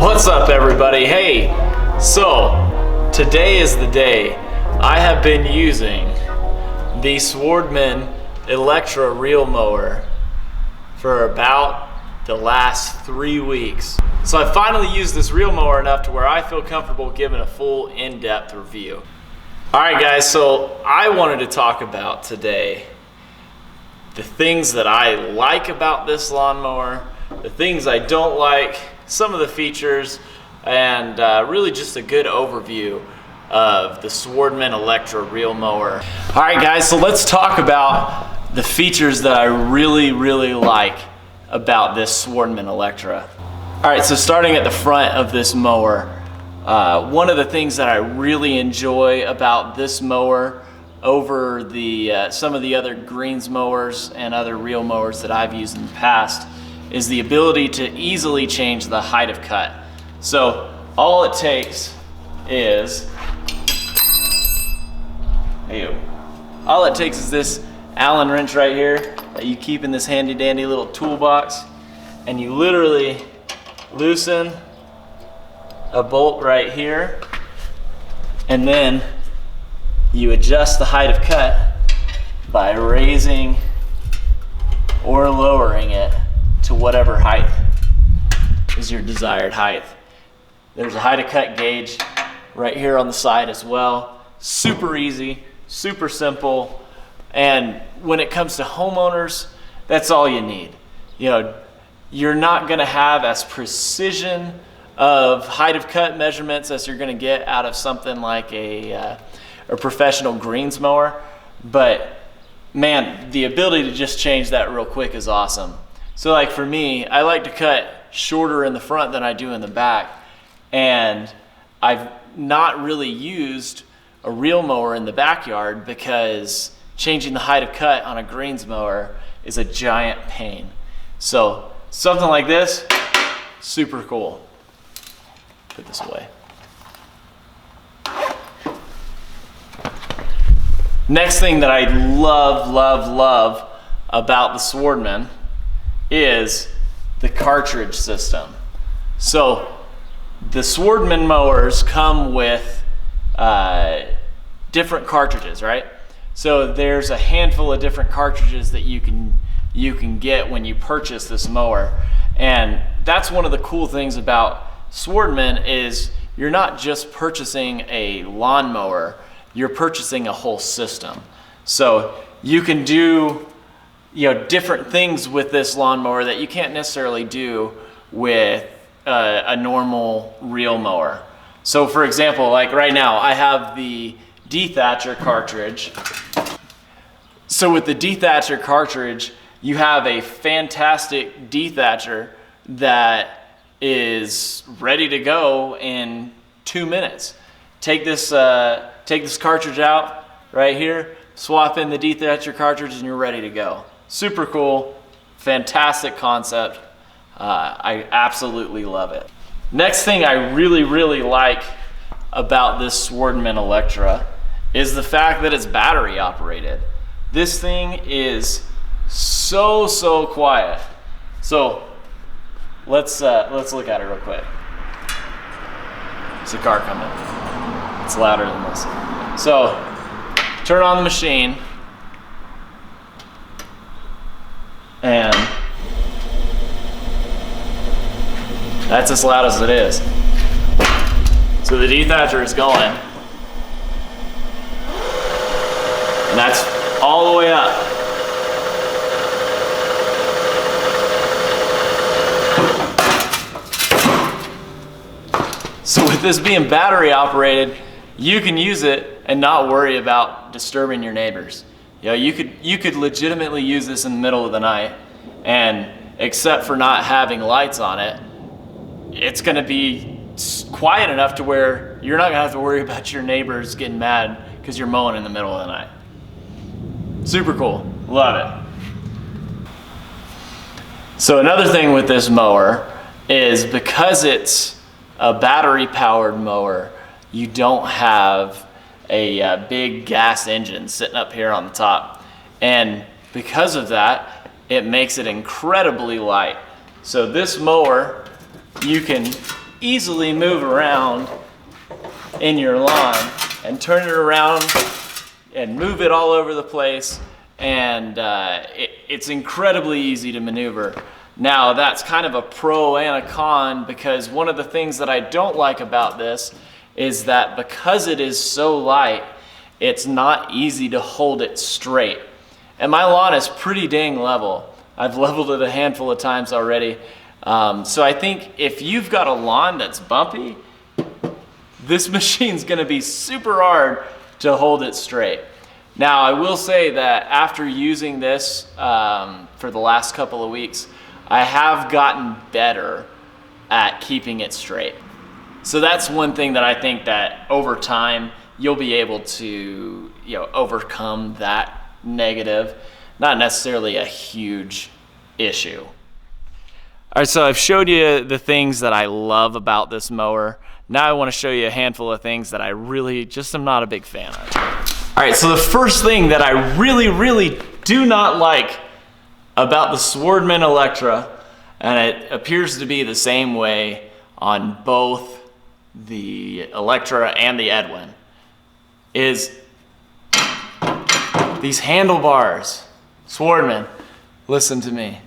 What's up, everybody? Hey, so today is the day. I have been using the Swardman Electra reel mower for about the last 3 weeks. So I finally used this reel mower enough to where I feel comfortable giving a full in-depth review. All right, guys, so I wanted to talk about today the things that I like about this lawnmower, the things I don't like, some of the features, and really just a good overview of the Swardman Electra reel mower. All right, guys, so let's talk about the features that I really like about this Swardman Electra. All right, so starting at the front of this mower, one of the things that I really enjoy about this mower over the some of the other greens mowers and other reel mowers that I've used in the past is the ability to easily change the height of cut. So all it takes is, this Allen wrench right here that you keep in this handy dandy little toolbox, and you literally loosen a bolt right here, and then you adjust the height of cut by raising or lowering it to whatever height is your desired height. There's a height of cut gauge right here on the side as well. Super easy, super simple, and when it comes to homeowners, that's all you need. You know, you're not gonna have as precision of height of cut measurements as you're gonna get out of something like a professional greens mower, but man, the ability to just change that real quick is awesome. So like for me, I like to cut shorter in the front than I do in the back, and I've not really used a reel mower in the backyard because changing the height of cut on a greens mower is a giant pain. So something like this, super cool. Put this away. Next thing that I love about the Swardman is the cartridge system. So the Swardman mowers come with different cartridges, right? So there's a handful of different cartridges that you can get when you purchase this mower, and that's one of the cool things about Swardman is you're not just purchasing a lawnmower, you're purchasing a whole system. So you can do different things with this lawnmower that you can't necessarily do with a normal reel mower. So for example, like right now, I have the dethatcher cartridge. So with the dethatcher cartridge, you have a fantastic dethatcher that is ready to go in 2 minutes. Take this cartridge out right here, swap in the dethatcher cartridge, and you're ready to go. Super cool, fantastic concept. I absolutely love it. Next thing I really like about this Swardman Electra is the fact that it's battery operated. This thing is so quiet. So let's look at it real quick. There's a car coming. It's louder than this. So turn on the machine, and that's as loud as it is. So the dethatcher is going, and that's all the way up. So with this being battery operated, you can use it and not worry about disturbing your neighbors. You could legitimately use this in the middle of the night, and except for not having lights on it, it's gonna be quiet enough to where you're not gonna have to worry about your neighbors getting mad because you're mowing in the middle of the night. Super cool, love it. So another thing with this mower is because it's a battery powered mower, you don't have a big gas engine sitting up here on the top. And because of that, it makes it incredibly light. So this mower, you can easily move around in your lawn and turn it around and move it all over the place. And it's incredibly easy to maneuver. Now that's kind of a pro and a con, because one of the things that I don't like about this is that because it is so light, it's not easy to hold it straight. And my lawn is pretty dang level. I've leveled it a handful of times already. So I think if you've got a lawn that's bumpy, this machine's gonna be super hard to hold it straight. Now I will say that after using this for the last couple of weeks, I have gotten better at keeping it straight. So that's one thing that I think that over time you'll be able to, overcome that negative. Not necessarily a huge issue. All right, so I've showed you the things that I love about this mower. Now I want to show you a handful of things that I really just am not a big fan of. All right, so the first thing that I really do not like about the Swardman Electra, and it appears to be the same way on both the Electra and the Edwin, is these handlebars. Swardman, listen to me.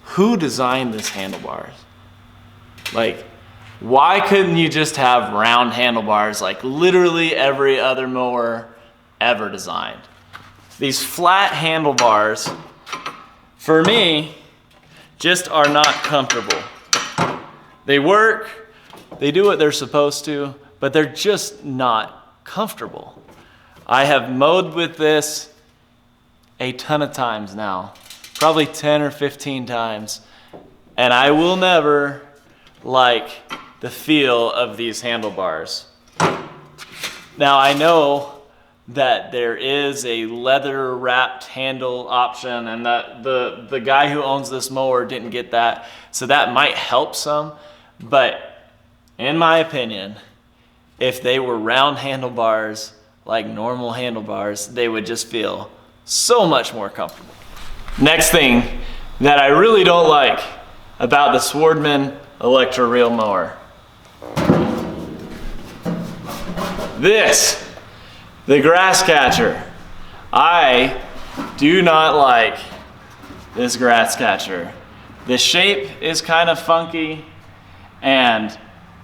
Who designed this handlebars? Like, why couldn't you just have round handlebars like literally every other mower ever designed? These flat handlebars, for me, just are not comfortable. They work, they do what they're supposed to, but they're just not comfortable. I have mowed with this a ton of times now, probably 10 or 15 times, and I will never like the feel of these handlebars. Now I know that there is a leather wrapped handle option, and that the guy who owns this mower didn't get that, so that might help some, but in my opinion, if they were round handlebars like normal handlebars, they would just feel so much more comfortable. Next thing that I really don't like about the Swardman Electra reel mower. The grass catcher. I do not like this grass catcher. The shape is kind of funky, and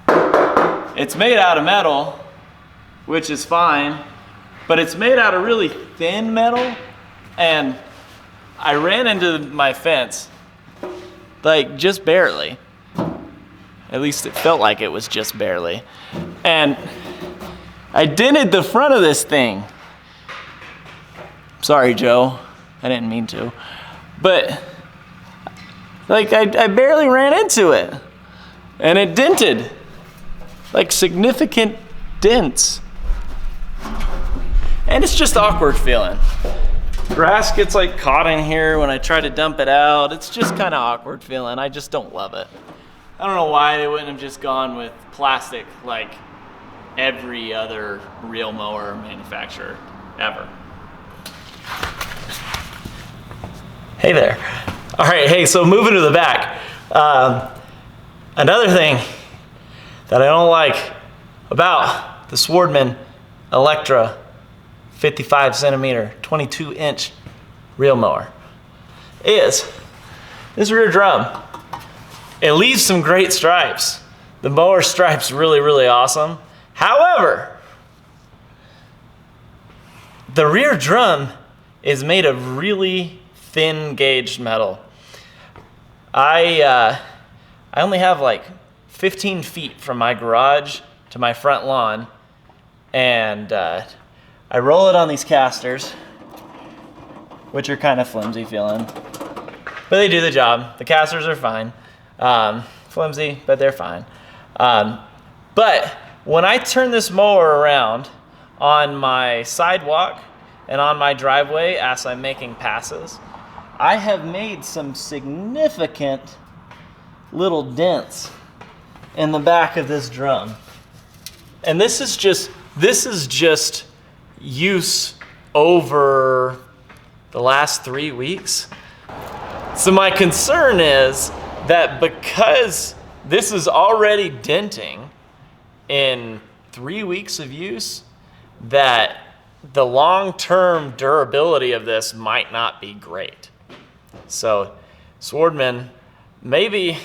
it's made out of metal, which is fine, but it's made out of really thin metal, and I ran into my fence, like just barely. At least it felt like it was just barely. And I dented the front of this thing. Sorry, Joe, I didn't mean to. But like I barely ran into it, and it dented, like significant dents. And it's just awkward feeling. Grass gets like caught in here when I try to dump it out. It's just kind of awkward feeling. I just don't love it. I don't know why they wouldn't have just gone with plastic like every other reel mower manufacturer ever. Hey there. All right, hey, so moving to the back. Another thing that I don't like about the Swardman Electra 55 centimeter, 22 inch reel mower is this rear drum. It leaves some great stripes. The mower stripe's really awesome. However, the rear drum is made of really thin gauged metal. I only have like 15 feet from my garage to my front lawn, and I roll it on these casters, which are kind of flimsy feeling, but they do the job. The casters are fine. Flimsy, but they're fine. But when I turn this mower around on my sidewalk and on my driveway as I'm making passes, I have made some significant little dents in the back of this drum. And this is just use over the last 3 weeks. So my concern is that because this is already denting in 3 weeks of use that the long-term durability of this might not be great. So Swardman, maybe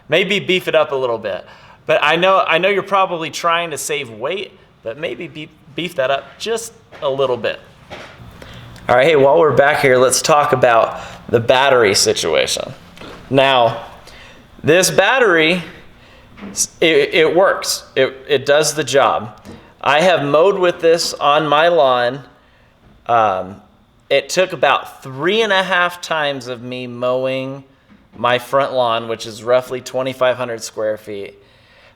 beef it up a little bit. But I know you're probably trying to save weight, but maybe beef that up just a little bit. All right, hey, while we're back here, let's talk about the battery situation. Now, this battery, it works. It does the job. I have mowed with this on my lawn. It took about 3.5 times of me mowing my front lawn, which is roughly 2,500 square feet.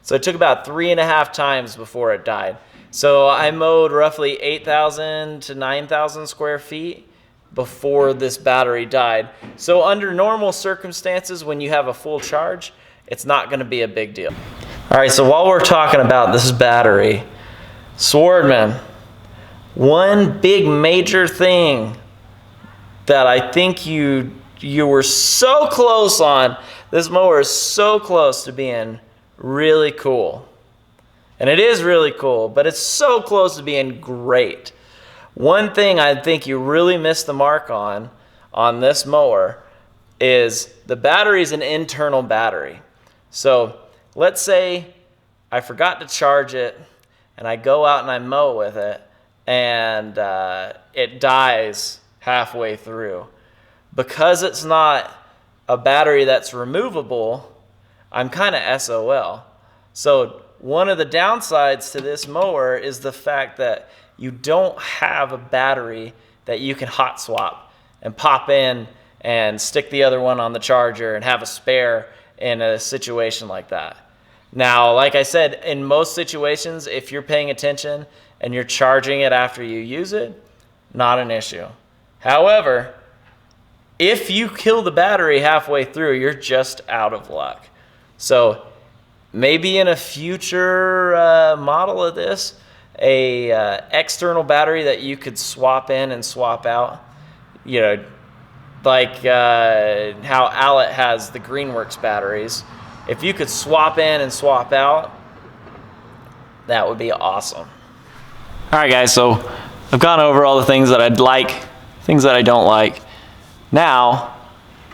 So it took about 3.5 times before it died. So I mowed roughly 8,000 to 9,000 square feet before this battery died. So under normal circumstances, when you have a full charge, it's not going to be a big deal. All right, so while we're talking about this battery, Swardman, one big major thing that I think you were so close on, this mower is so close to being really cool. And it is really cool, but it's so close to being great. One thing I think you really missed the mark on this mower is the battery is an internal battery. So let's say I forgot to charge it and I go out and I mow with it and it dies halfway through. Because it's not a battery that's removable, I'm kind of SOL. So one of the downsides to this mower is the fact that you don't have a battery that you can hot swap and pop in and stick the other one on the charger and have a spare in a situation like that. Now, like I said, in most situations, if you're paying attention and you're charging it after you use it, not an issue. However, if you kill the battery halfway through, you're just out of luck. So maybe in a future model of this, a external battery that you could swap in and swap out, you know, like how Owlet has the Greenworks batteries. If you could swap in and swap out, that would be awesome. All right, guys, so I've gone over all the things that I'd like, things that I don't like. Now,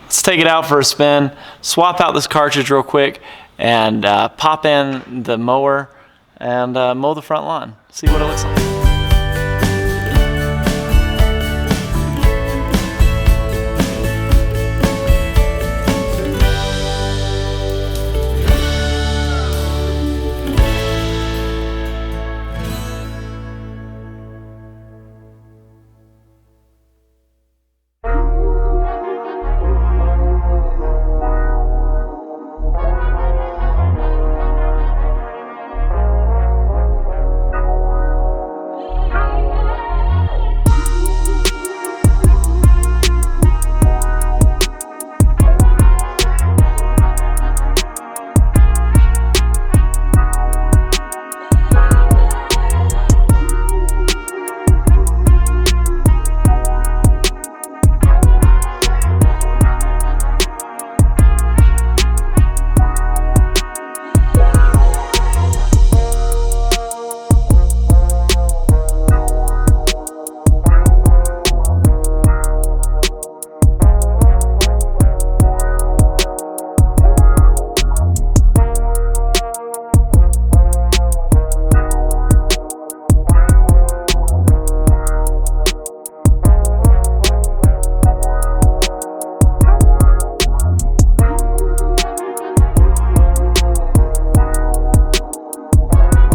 let's take it out for a spin, swap out this cartridge real quick, and pop in the mower and mow the front lawn. See what it looks like.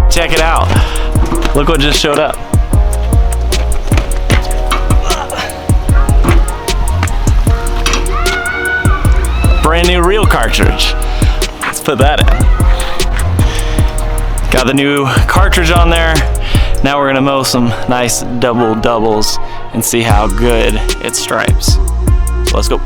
Check it out. Look what just showed up. Brand new reel cartridge. Let's put that in. Got the new cartridge on there. Now we're gonna mow some nice doubles and see how good it stripes. So let's go.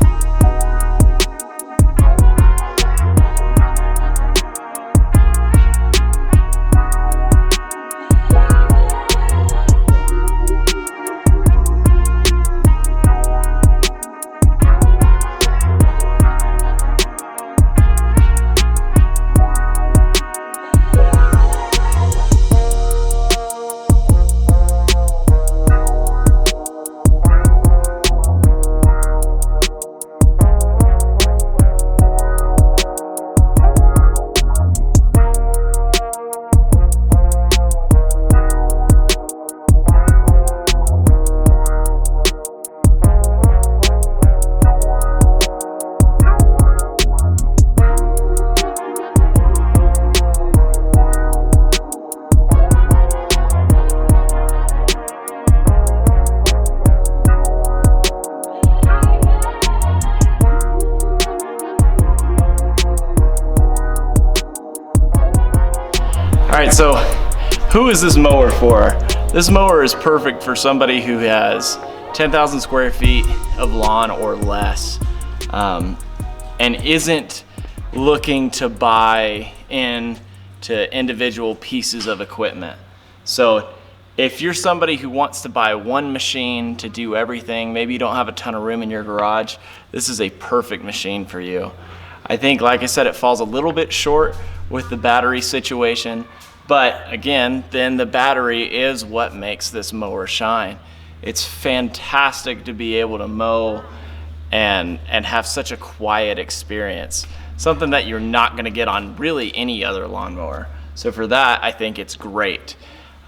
right, so who is this mower for? This mower is perfect for somebody who has 10,000 square feet of lawn or less, and isn't looking to buy into individual pieces of equipment. So if you're somebody who wants to buy one machine to do everything, maybe you don't have a ton of room in your garage, this is a perfect machine for you. I think, like I said, it falls a little bit short with the battery situation, but again, then the battery is what makes this mower shine. It's fantastic to be able to mow and have such a quiet experience, something that you're not going to get on really any other lawnmower. So for that, I think it's great.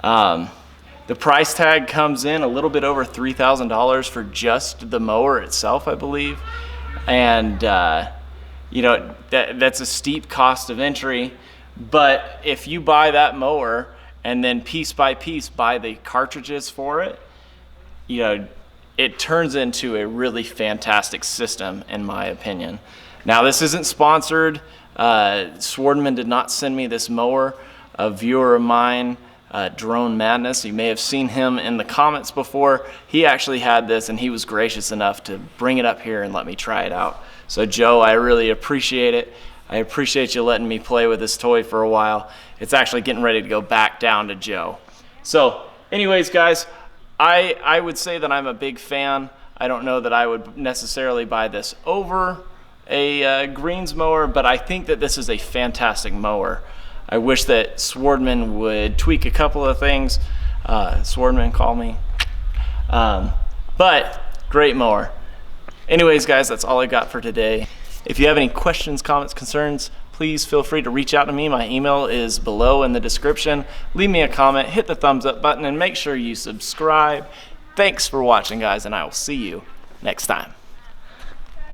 The price tag comes in a little bit over $3,000 for just the mower itself, I believe. And you know, that's a steep cost of entry, but if you buy that mower and then piece by piece buy the cartridges for it, you know, it turns into a really fantastic system, in my opinion. Now, this isn't sponsored. Swardman did not send me this mower. A viewer of mine, Drone Madness, you may have seen him in the comments before. He actually had this, and he was gracious enough to bring it up here and let me try it out. So Joe, I really appreciate it. I appreciate you letting me play with this toy for a while. It's actually getting ready to go back down to Joe. So anyways, guys, I would say that I'm a big fan. I don't know that I would necessarily buy this over a greens mower, but I think that this is a fantastic mower. I wish that Swardman would tweak a couple of things. Swardman, call me. But great mower. Anyways, guys, that's all I got for today. If you have any questions, comments, concerns, please feel free to reach out to me. My email is below in the description. Leave me a comment, hit the thumbs up button, and make sure you subscribe. Thanks for watching, guys, and I will see you next time.